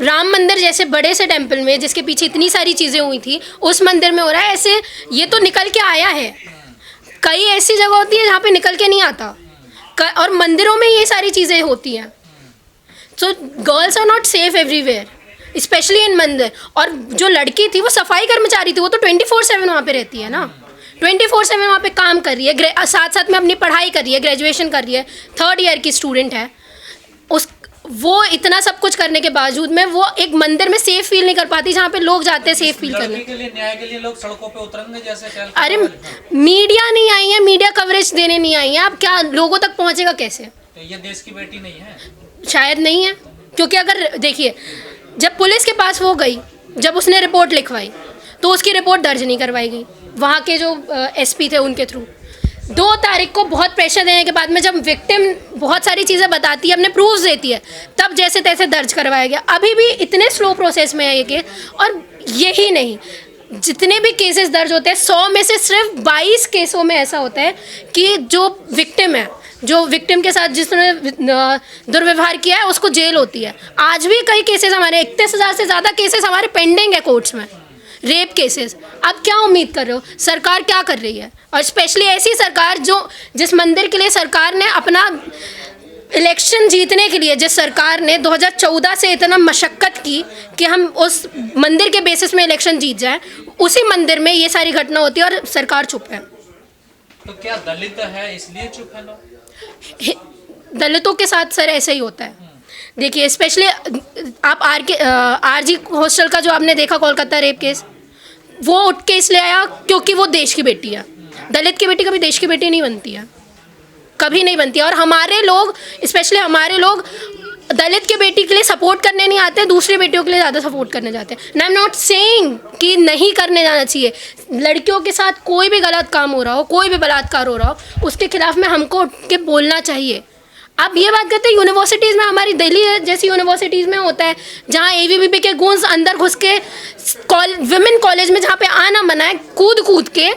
राम मंदिर जैसे बड़े से टेम्पल में जिसके पीछे इतनी सारी चीज़ें हुई थी उस मंदिर में हो रहा है ऐसे। ये तो निकल के आया है, कई ऐसी जगह होती है जहाँ पे निकल के नहीं आता, और मंदिरों में ये सारी चीज़ें होती हैं। So girls are not safe everywhere, specially in mandir. और जो लड़की थी वो सफाई कर्मचारी थी, वो तो 24/7 वहाँ पे रहती है ना, 24/7 वहाँ पे काम कर रही है, साथ साथ में अपनी पढ़ाई कर रही है, ग्रेजुएशन कर रही है, 3rd ईयर की स्टूडेंट है। वो इतना सब कुछ करने के बावजूद में वो एक मंदिर में सेफ फील नहीं कर पाती जहाँ पे लोग जाते हैं सेफ फील करने के लिए। न्याय के लिए लोग सड़कों पे उतरेंगे जैसे। अरे मीडिया नहीं आई है, मीडिया कवरेज देने नहीं आई है, अब क्या लोगों तक पहुँचेगा कैसे? तो ये देश की बेटी नहीं है, शायद नहीं है। क्योंकि अगर देखिए, जब पुलिस के पास वो गई, जब उसने रिपोर्ट लिखवाई तो उसकी रिपोर्ट दर्ज नहीं करवाई गई वहाँ के जो एसपी थे उनके थ्रू। 2 तारीख को बहुत प्रेशर देने के बाद में जब विक्टिम बहुत सारी चीज़ें बताती है, अपने प्रूफ्स देती है, तब जैसे तैसे दर्ज करवाया गया। अभी भी इतने स्लो प्रोसेस में है ये केस। और यही नहीं, जितने भी केसेस दर्ज होते हैं 100 में से सिर्फ 22 केसों में ऐसा होता है कि जो विक्टिम है, जो विक्टिम के साथ जिसने दुर्व्यवहार किया है उसको जेल होती है। आज भी कई केसेस हमारे 31,000 से ज़्यादा केसेस हमारे पेंडिंग है कोर्ट्स में, रेप केसेस। आप क्या उम्मीद कर रहे हो? सरकार क्या कर रही है? और स्पेशली ऐसी सरकार जिस मंदिर के लिए सरकार ने अपना इलेक्शन जीतने के लिए, जिस सरकार ने 2014 से इतना मशक्क़त की कि हम उस मंदिर के बेसिस में इलेक्शन जीत जाए, उसी मंदिर में ये सारी घटना होती है और सरकार चुप है। तो क्या दलित है इसलिए चुप है लोग? दलितों के साथ सर ऐसा ही होता है। देखिए स्पेशली आप आरजी हॉस्टल का जो आपने देखा कोलकाता रेप केस, वो उठ के इसलिए आया क्योंकि वो देश की बेटी है। दलित की बेटी कभी देश की बेटी नहीं बनती है, कभी नहीं बनती है। और हमारे लोग, स्पेशली हमारे लोग दलित के बेटी के लिए सपोर्ट करने नहीं आते, दूसरी बेटियों के लिए ज़्यादा सपोर्ट करने जाते हैं। आई एम नॉट सेइंग कि नहीं करने जाना चाहिए। लड़कियों के साथ कोई भी गलत काम हो रहा हो, कोई भी बलात्कार हो रहा हो, उसके खिलाफ में हमको उठ के बोलना चाहिए। आप ये बात करते हैं यूनिवर्सिटीज़ में, हमारी दिल्ली जैसी यूनिवर्सिटीज़ में होता है जहाँ ABVP के गुंज अंदर घुस के विमेन कॉलेज में जहाँ पे आना मना है, कूद कूद के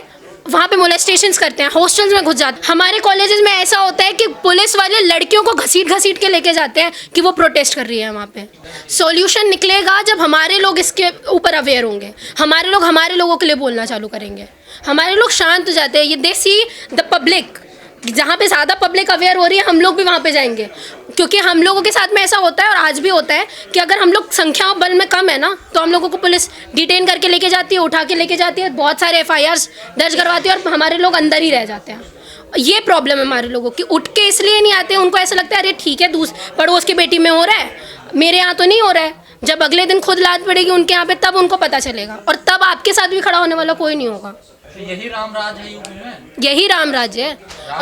वहाँ पे मोलेस्टेशंस करते हैं, हॉस्टल्स में घुस जाते हैं। हमारे कॉलेजेस में ऐसा होता है कि पुलिस वाले लड़कियों को घसीट घसीट के लेके जाते हैं कि वो प्रोटेस्ट कर रही है वहाँ पे। सॉल्यूशन निकलेगा जब हमारे लोग इसके ऊपर अवेयर होंगे, हमारे लोग हमारे लोगों के लिए बोलना चालू करेंगे। हमारे लोग शांत हो जाते हैं, ये दे सी द पब्लिक, जहाँ पे ज़्यादा पब्लिक अवेयर हो रही है हम लोग भी वहाँ पे जाएंगे। क्योंकि हम लोगों के साथ में ऐसा होता है और आज भी होता है कि अगर हम लोग संख्या बल में कम है ना, तो हम लोगों को पुलिस डिटेन करके लेके जाती है, उठा के लेके जाती है, बहुत सारे FIRs दर्ज करवाती है और हमारे लोग अंदर ही रह जाते हैं। ये प्रॉब्लम है हमारे लोगों की। उठ के इसलिए नहीं आते, उनको ऐसा लगता है अरे ठीक है पड़ोस की बेटी में हो रहा है, मेरे यहाँ तो नहीं हो रहा है। जब अगले दिन खुद लाद पड़ेगी उनके यहाँ पे, तब उनको पता चलेगा और तब आपके साथ भी खड़ा होने वाला कोई नहीं होगा। यही राम राज है यूपी में, यही राम राज्य है।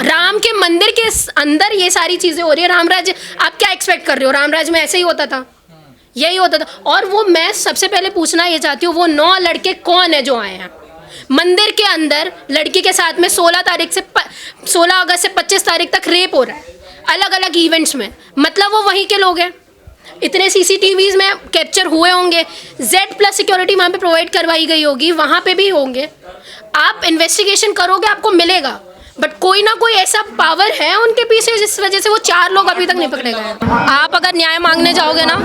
राम के मंदिर के अंदर ये सारी चीजें हो रही है। राम राज्य आप क्या एक्सपेक्ट कर रहे हो? राम राज्य में ऐसे ही होता था, यही होता था। और वो मैं सबसे पहले पूछना ये चाहती हूँ, वो 9 लड़के कौन है जो आए हैं मंदिर के अंदर? लड़की के साथ में 16 अगस्त से 25 तारीख तक रेप हो रहा है अलग अलग इवेंट्स में, मतलब वो वहीं के लोग हैं। इतने CCTVs में कैप्चर हुए होंगे, Z+ सिक्योरिटी वहाँ पे प्रोवाइड करवाई गई होगी, वहाँ पे भी होंगे। आप इन्वेस्टिगेशन करोगे आपको मिलेगा, बट कोई ना कोई ऐसा पावर है उनके पीछे जिस वजह से वो 4 लोग अभी तक नहीं पकड़े गए। आप अगर न्याय मांगने जाओगे ना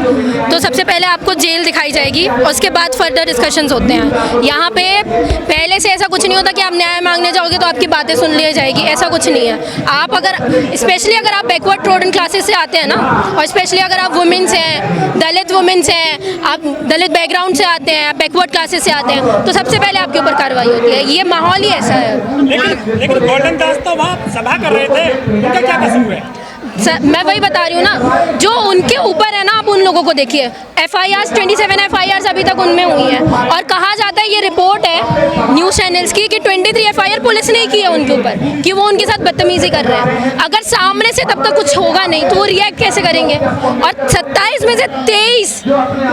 तो सबसे पहले आपको जेल दिखाई जाएगी, उसके बाद फर्दर डिस्कशंस होते हैं। यहाँ पे पहले से ऐसा कुछ नहीं होता कि आप न्याय मांगने जाओगे तो आपकी बातें सुन ली जाएगी, ऐसा कुछ नहीं है। आप अगर स्पेशली अगर आप बैकवर्ड स्टूडेंट क्लासेस से आते हैं ना, और स्पेशली अगर आप वुमेन्स हैं, दलित वुमेन्स हैं, आप दलित बैकग्राउंड से आते हैं, बैकवर्ड क्लासेस से आते हैं, तो सबसे पहले आपके ऊपर कार्रवाई होती है। ये माहौल ही ऐसा है। लेकिन गोल्डन दास तो वहाँ सभा कर रहे थे, उनका क्या कसूर है? मैं वही बता रही हूँ ना, जो उनके ऊपर है ना, आप उन लोगों को देखिए। FIRs 27 FIRs अभी तक उनमें हुई हैं और कहा जाता है, ये रिपोर्ट है न्यूज़ चैनल्स की, कि 23 FIR पुलिस ने की है उनके ऊपर कि वो उनके साथ बदतमीजी कर रहे हैं। अगर सामने से तब तक कुछ होगा नहीं तो वो रिएक्ट कैसे करेंगे? और 27 में से 23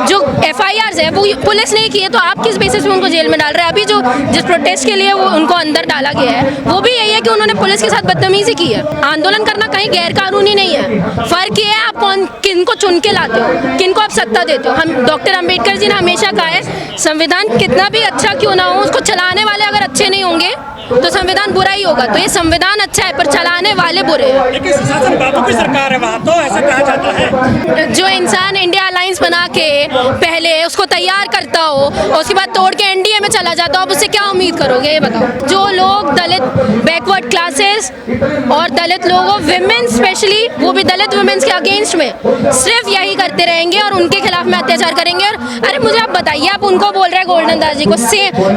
जो FIRs है वो पुलिस ने की है, तो आप किस बेसिस पे उनको जेल में डाल रहे हैं? अभी जिस प्रोटेस्ट के लिए वो उनको अंदर डाला गया है वो भी यही है कि उन्होंने पुलिस के साथ बदतमीजी की है। आंदोलन करना कहीं गैर कानूनी नहीं है। फर्क ये है आप किनको चुन के लाते हो, किनको आप सत्ता देते हो। हम डॉक्टर अंबेडकर जी ने हमेशा कहा है, संविधान कितना भी अच्छा क्यों ना हो, उसको चलाने वाले अगर अच्छे नहीं होंगे तो संविधान बुरा ही होगा। तो ये संविधान अच्छा है पर चलाने वाले बुरे हैं। लेकिन सुशासन बाबू की सरकार है वहाँ, तो ऐसा कहा जाता है। जो इंसान इंडिया अलायंस बना के पहले उसको तैयार करता हो और उसके बाद तोड़ के एनडीए में चला जाता हो, अब उससे क्या उम्मीद करोगे ये बताओ। जो लोग दलित बैकवर्ड क्लासेस और दलित लोगों, विमेन स्पेशली, वो भी दलित वुमेन्स के अगेंस्ट में सिर्फ यही करते रहेंगे और उनके खिलाफ में अत्याचार करेंगे। और अरे मुझे आप बताइए, आप उनको बोल रहे हैं गोल्डन दास जी को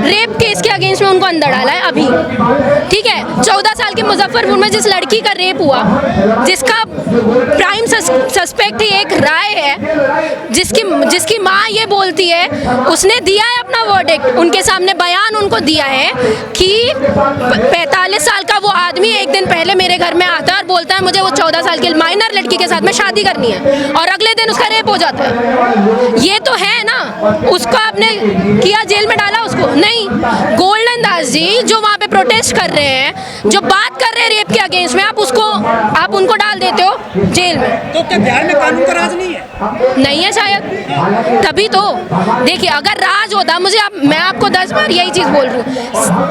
रेप केस के अगेंस्ट में उनको अंदर डाला है अभी, ठीक है। 14 साल के मुजफ्फरपुर में जिस लड़की का रेप हुआ, जिसका प्राइम सस्पेक्ट ही एक राय है, जिसकी माँ ये बोलती है, उसने दिया है अपना वर्डिक्ट, उनके सामने बयान उनको दिया है कि 45 साल का वो आदमी एक दिन पहले मेरे घर में आता है और बोलता है मुझे वो 14 साल की माइनर लड़की के साथ में शादी करनी है, और अगले दिन उसका रेप हो जाता है। ये तो है ना, उसको आपने किया, जेल में डाला उसको? नहीं। गोल्डन दास जी जो वहाँ पे प्रोटेस्ट कर रहे हैं, जो बात कर रहे हैं रेप के अगेंस्ट में, आप उनको डाल देते हो जेल में। तो क्या बिहार में कानून का राज नहीं है? नहीं है शायद, तभी तो। देखिए अगर राज होता, मैं आपको 10 बार यही चीज़ बोल रही हूँ,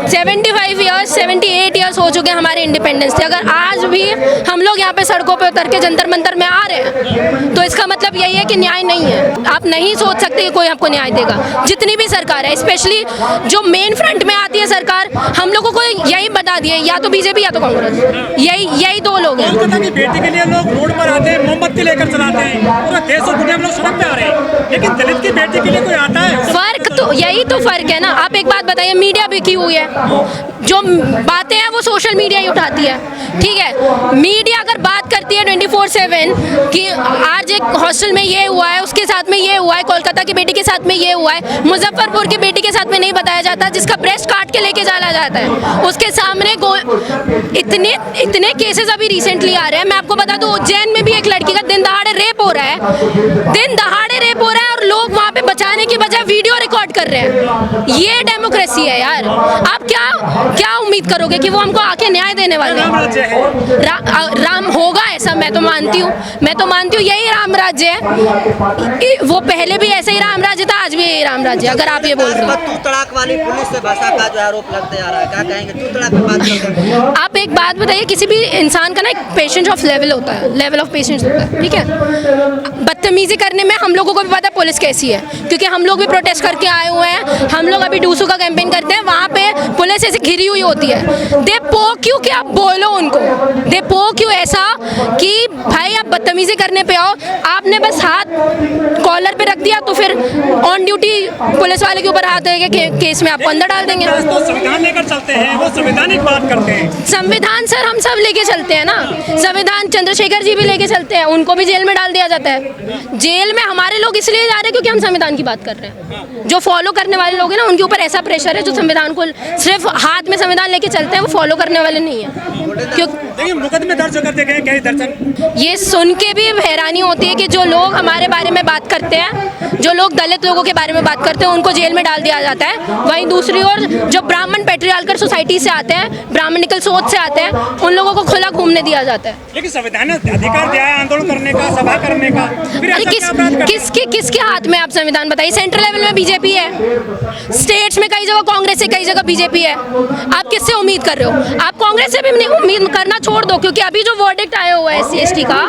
75 ईयर्स 78 ईयर्स हो चुके हैं हमारे इंडिपेंडेंस से। अगर आज भी हम लोग यहाँ पे सड़कों पे उतर के जंतर मंतर में आ रहे हैं, तो इसका मतलब यही है कि न्याय नहीं है। आप नहीं सोच सकते कि कोई आपको न्याय देगा। जितनी भी सरकार है, स्पेशली जो मेन फ्रंट में आती है सरकार, हम लोगों को यही बता दिए, या तो बीजेपी या तो कांग्रेस, यही दो लोग हैं। कोलकाता की बेटी के लिए लोग रोड पर आते हैं, मोमबत्ती लेकर चलाते हैं, पूरा देश और दुनिया में लोग सड़क पे आ रहे हैं, लेकिन दलित की बेटी के लिए कोई आता है? फर्क तो यही तो फर्क है ना। आप एक बात बताइए, मीडिया बिकी हुई है, जो बातें हैं वो सोशल मीडिया ही उठाती है, ठीक है। मीडिया अगर बात करती है 24/7 कि आज एक हॉस्टल में ये हुआ है, उसके साथ में ये हुआ है, कोलकाता की बेटी के साथ में ये हुआ है, मुजफ्फरपुर की बेटी के साथ में नहीं बताया जाता, जिसका ब्रेस्ट काट के लेके चला जाता है, उसके सामने इतने केसेस अभी रिसेंटली आ रहे हैं। मैं आपको बता दूं, उज्जैन में भी एक लड़की का दिन दहाड़े रेप हो रहा है, दिन दहाड़े रेप हो रहा है, और लोग वहाँ पे बचाने की बजाय वीडियो रिकॉर्ड कर रहे हैं। ये डेमोक्रेसी है यार। आप क्या उम्मीद करोगे कि वो हमको आके न्याय देने वाले हैं? राम होगा ऐसा, मैं तो मानती हूँ यही राम राज्य है। वो पहले भी ऐसे ही राम राज्य था, आज भी यही राम राज्य है। अगर आप ये बोल रहे हो, तू तड़ाक वाली पुलिस से भाषा का जो आरोप लगते आ रहा है, क्या कहेंगे? तू तड़ाक पे बात करते हैं। आप एक बात बताइए, किसी भी इंसान का ना एक पेशेंस ऑफ लेवल होता है, लेवल ऑफ पेशेंस होता है, ठीक है। बदतमीजी करने में हम लोगों को भी पता है पुलिस कैसी है, क्योंकि हम लोग भी प्रोटेस्ट करके आए हुए हैं। हम लोग अभी डूसू का कैंपेन करते हैं, वहाँ पे पुलिस ऐसे घिरी हुई होती है। दे पोक यू कि आप बोलो उनको, दे पोक यू ऐसा कि भाई आप बदतमीजी करने पे आओ, आपने बस हाथ कॉलर पे रख दिया तो फिर ऑन ड्यूटी पुलिस वाले के ऊपर हाथ देंगे, केस में आपको अंदर डाल देंगे। तो संविधान लेकर चलते हैं, वो संवैधानिक बात करते हैं। संविधान सर हम सब लेके चलते हैं ना, संविधान चंद्रशेखर जी भी लेके चलते हैं, उनको भी जेल में डाल दिया जाता है। जेल में हमारे लोग इसलिए जा रहे हैं क्योंकि हम संविधान की बात कर रहे हैं। जो फॉलो करने वाले लोग हैं ना, उनके ऊपर ऐसा प्रेशर है, जो संविधान को सिर्फ हाथ में संविधान लेके चलते हैं, वो फॉलो करने वाले नहीं है। देखिए मुकदमे दर्ज करते गए कई दर्जन। ये सुन के भी हैरानी होती है कि जो लोग हमारे बारे में बात करते हैं, जो लोग दलित लोगों के बारे में बात करते हैं, उनको जेल में डाल दिया जाता है। वहीं दूसरी ओर जो ब्राह्मण पेट्रियार्कल सोसाइटी से आते हैं, ब्राह्मणिकल सोच से आते हैं, उन लोगों को खुला घूमने दिया जाता है। लेकिन संविधान ने अधिकार दिया है आंदोलन करने का, सभा करने का। फिर अरे किसके हाथ में आप संविधान बताइए? सेंट्रल लेवल में बीजेपी है, स्टेट्स में कई जगह कांग्रेस है, कई जगह बीजेपी है। आप किससे उम्मीद कर रहे हो? आप कांग्रेस से भी उम्मीद करना छोड़ दो, क्योंकि अभी जो वर्डिक्ट आया हुआ है SC/ST का,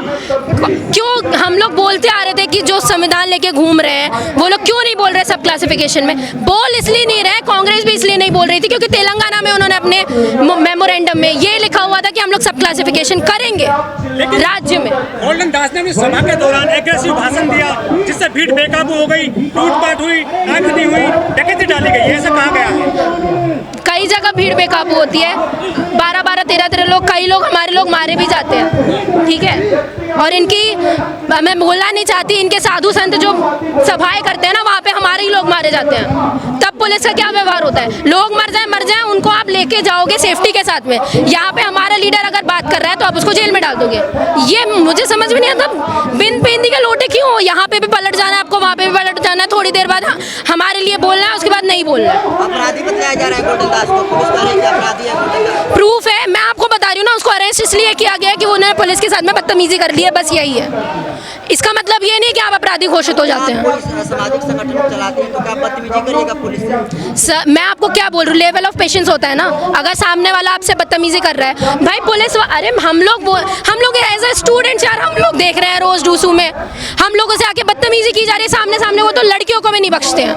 क्यों हम लोग बोलते आ रहे थे कि जो संविधान लेके घूम रहे हैं वो लोग क्यों नहीं बोल रहे सब क्लासिफिकेशन में? बोल इसलिए नहीं रहे, कांग्रेस भी इसलिए नहीं बोल रही थी क्योंकि तेलंगाना में उन्होंने अपने मेमोरेंडम में ये लिखा हुआ था कि हम लोग सब क्लासिफिकेशन करेंगे राज्य में। गोल्डन दास ने अपनी सभा के दौरान एग्रेसिव भाषण दिया, जिससे भीड़ बेकाबू हो गई, लूटपाट हुई, आगजनी हुई, डकैती डाली गई, ऐसा कहा गया है। कई जगह भीड़ बेकाबू होती है, 12-12, 13-13 लोग, कई लोग हमारे लोग मारे भी जाते हैं, ठीक है। और इनकी, मैं बोलना नहीं चाहती, इनके साधु संत जो सभाएं करते हैं ना, वहाँ पे हमारे ही लोग मारे जाते हैं। तब पुलिस का क्या व्यवहार होता है? लोग मर जाए, उनको आप लेके जाओगे सेफ्टी के साथ में। यहाँ पे हमारा लीडर अगर बात कर रहा है तो आप उसको जेल में डाल दोगे। ये मुझे समझ में नहीं आता, बिन पेंदी के लोटे क्यों? यहाँ पे भी पलट जाना है आपको, वहाँ पे भी पलट टर्न है, थोड़ी देर बाद हमारे लिए बोलना है, उसके बाद नहीं बोलना है। अपराधी बताया जा रहा है गोल्डन दास को, पुलिस कह रही है कि अपराधी है गोल्डन दास। प्रूफ है, मैं आपको बता रही हूँ ना, उसको अरेस्ट इसलिए किया गया है कि उन्होंने पुलिस के साथ में बदतमीजी कर ली है, बस यही है। इसका मतलब ये नहीं कि आप अपराधी घोषित हो जाते हैं। पुलिस सामाजिक संगठन चलाती है तो क्या बदतमीजी करिएगा पुलिस से? सर मैं आपको क्या बोल रही हूँ, लेवल ऑफ पेशेंस होता है ना। अगर सामने वाला आपसे बदतमीजी कर रहा है, भाई पुलिस अरे हम लोग एज ए स्टूडेंट्स यार, हम लोग देख रहे हैं रोज डूसू में हम लोगों से आके बदतमीजी की जा रही है सामने, वो तो लड़कियों को भी नहीं बख्शते हैं।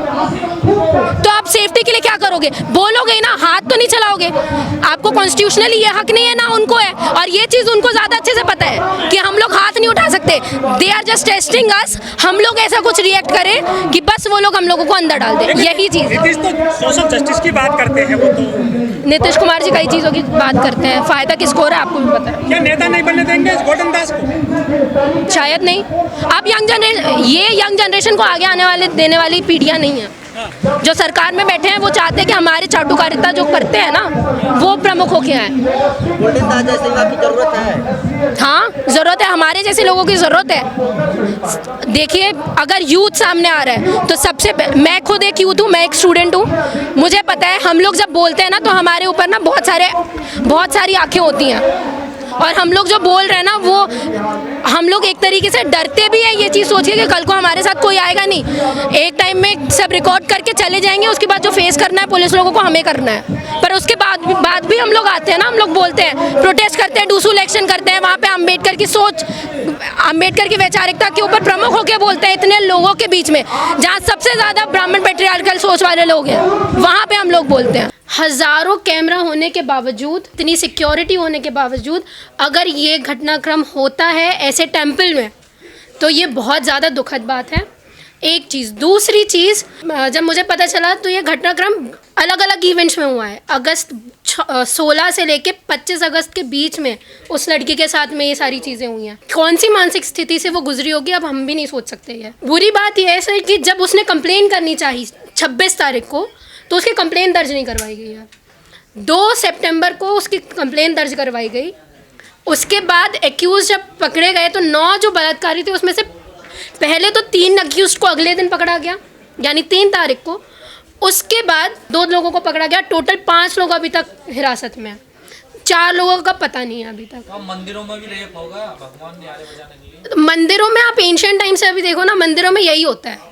तो आप सेफ्टी के लिए क्या करोगे? बोलोगे ही ना, हाथ तो नहीं चलाओगे। आपको कॉन्स्टिट्यूशनली ये हक नहीं है ना उनको है, और ये चीज़ उनको ज़्यादा अच्छे से पता है कि हम लोग हाथ नहीं उठा सकते। दे आर जस्ट टेस्टिंग अस, हम लोग ऐसा कुछ रिएक्ट करें कि बस वो लोग हम लोगों को अंदर डाल दें, यही चीज़ है। नीतीश तो सोशल जस्टिस की बात करते हैं, वो तो नीतीश कुमार जी कई चीज़ों की बात करते हैं, फ़ायदा किसको हो रहा है आपको भी पता है। क्या नेता नहीं बनने देंगे इस गोल्डन दास को? शायद नहीं। आप यंग जनरेशन को आगे आने वाले देने वाली पीढ़ियाँ नहीं है। जो सरकार में बैठे हैं वो चाहते हैं कि हमारे चाटुकारिता जो करते हैं ना वो प्रमुख होके आए। गोल्डन दास जैसे युवा की जरूरत है। हाँ ज़रूरत है, हमारे जैसे लोगों की ज़रूरत है। देखिए अगर यूथ सामने आ रहा है तो मैं खुद एक यूथ हूँ, मैं एक स्टूडेंट हूँ, मुझे पता है हम लोग जब बोलते हैं ना तो हमारे ऊपर ना बहुत सारी आँखें होती हैं, और हम लोग जो बोल रहे हैं ना वो हम लोग एक तरीके से डरते भी हैं, ये चीज़ सोच के कि कल को हमारे साथ कोई आएगा नहीं, एक टाइम में सब रिकॉर्ड करके चले जाएंगे, उसके बाद जो फेस करना है पुलिस लोगों को हमें करना है। पर उसके बाद भी हम लोग आते हैं ना, हम लोग बोलते हैं, प्रोटेस्ट करते हैं, डूसू इलेक्शन करते हैं, वहाँ पे अम्बेडकर की सोच, अम्बेडकर की वैचारिकता के ऊपर प्रमुख होकर बोलते हैं इतने लोगों के बीच में, जहाँ सबसे ज़्यादा ब्राह्मण पैट्रियार्कल सोच वाले लोग हैं, वहाँ पे हम लोग बोलते हैं। हज़ारों कैमरा होने के बावजूद, इतनी सिक्योरिटी होने के बावजूद अगर ये घटनाक्रम होता है ऐसे टेम्पल में तो ये बहुत ज़्यादा दुखद बात है। एक चीज़, दूसरी चीज़, जब मुझे पता चला तो ये घटनाक्रम अलग अलग इवेंट्स में हुआ है। अगस्त 16 से लेके 25 अगस्त के बीच में उस लड़की के साथ में ये सारी चीज़ें हुई हैं। कौन सी मानसिक स्थिति से वो गुजरी होगी अब हम भी नहीं सोच सकते। ये बुरी बात यह है सर कि जब उसने कंप्लेन करनी चाहिए 26 तारीख को तो उसकी कंप्लेन दर्ज नहीं करवाई गई है। 2 सितंबर को उसकी कंप्लेन दर्ज करवाई गई। उसके बाद एक्यूज जब पकड़े गए तो 9 जो बलात्कारी थे उसमें से पहले तो 3 एक्यूज को अगले दिन पकड़ा गया, यानी 3 तारीख को। उसके बाद 2 लोगों को पकड़ा गया, टोटल 5 लोग अभी तक हिरासत में हैं। 4 लोगों का पता नहीं है अभी तक। तो मंदिरों में भी रेप होगा भगवान ने आरे बजाने के लिए? मंदिरों में आप एंशिएंट टाइम से अभी देखो ना, मंदिरों में यही होता है।